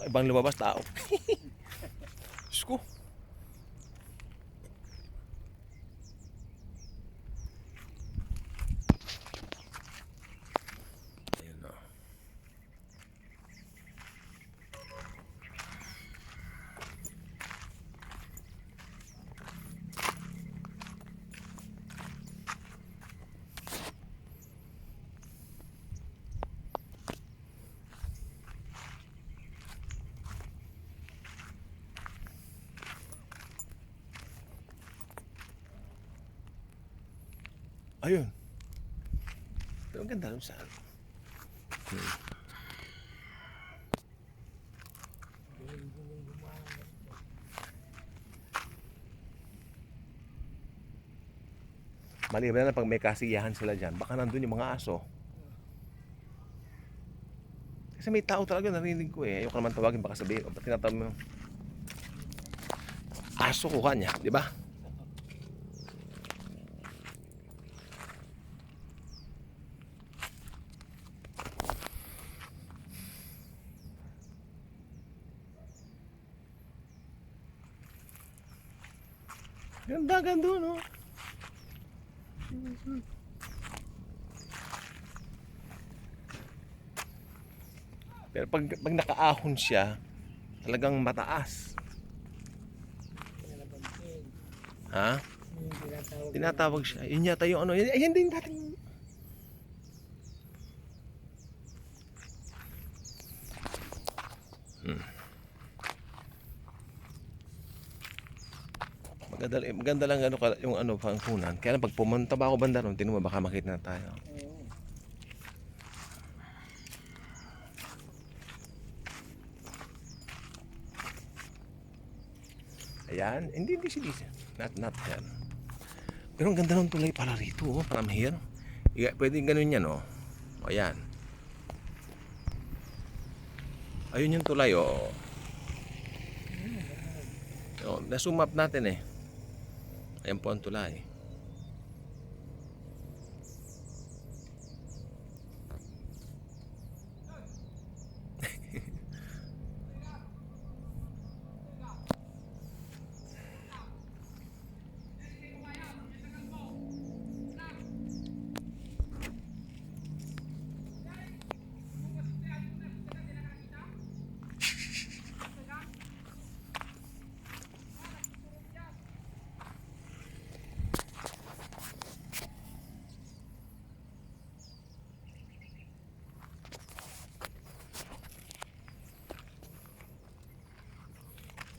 ibang lumabas tao. Diyos ko. Ayun o. Ayun. Pero ang ganda nun saan. Maliban na pag may kasiyahan sila dyan, baka nandun yung mga aso. Kasi may tao talaga narinig ko eh. Ayoko naman tawagin, baka sabihin, o ba't tinatawag mo? Aso ko kanya, di ba? Ganda, ganda, no? Pero pag nakaahon siya, talagang mataas. Ha? Tinatawag siya. Yun yata yung ano. Ayan din dating. Maganda lang ano, yung ano, pangkunan. Kaya lang pag pumunta ba ako banda ron, tinuwa baka makita na tayo. Ayan, hindi si not yan. Pero ang ganda ng tulay para rito, oh, from here. Pwede ganun yan, oh. O, ayan. Ayun yung tulay, oh. Oh, na-zoom up natin eh. Ayan po ang tulay.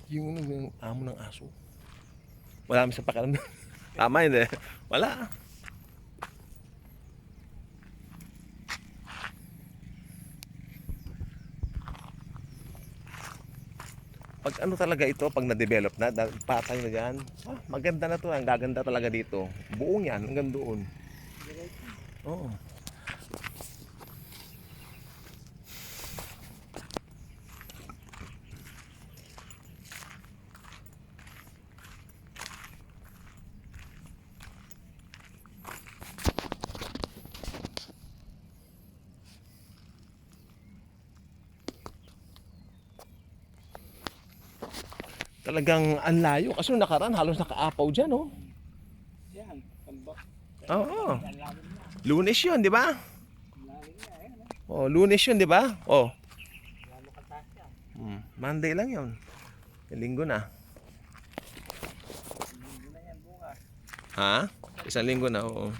Yung amo ng aso. Wala kami sa pakialam. Tama yun eh. Wala. Pag ano talaga ito, pag na-develop na, patay na dyan, maganda na to, ang gaganda talaga dito. Buong yan, hanggang doon. Oo. Talagang ang layo. Kasi nung nakaraan, halos nakaapaw dyan, oh. Yan, tambak. Oo. Lunes yun, di ba? Oh, Lunes yun, di ba? Oh. Monday lang yun. Linggo na. Ha? Isang linggo na, oo.